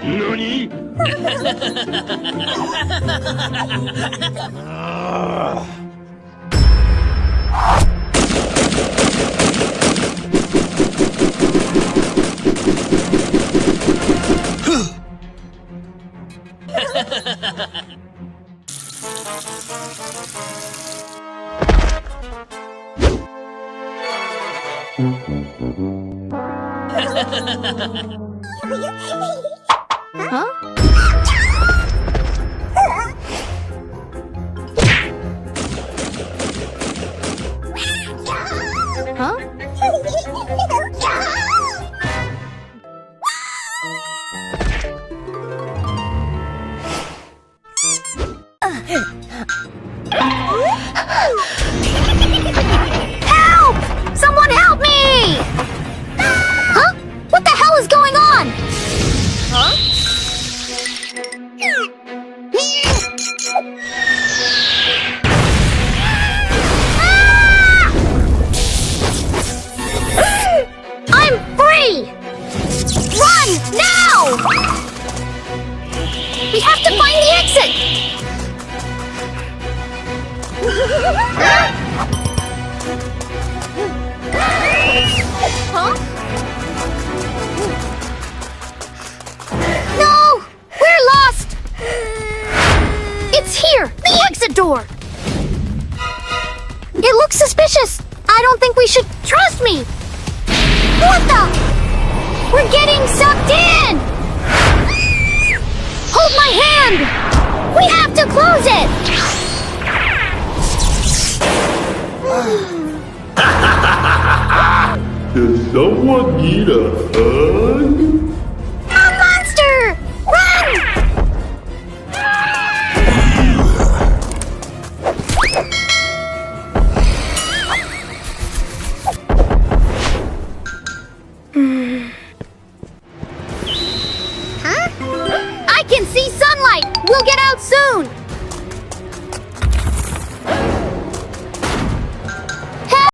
NANI?! Huh? Huh? Help! Someone help me! Huh? What the hell is going on? Huh? I'm free! Run, now! We have to find the exit! Huh? No! We're lost! It's here! The exit door! It looks suspicious! I don't think we should trust me! What the? We're getting sucked in! Hold my hand! We have to close it! Does someone need a hug?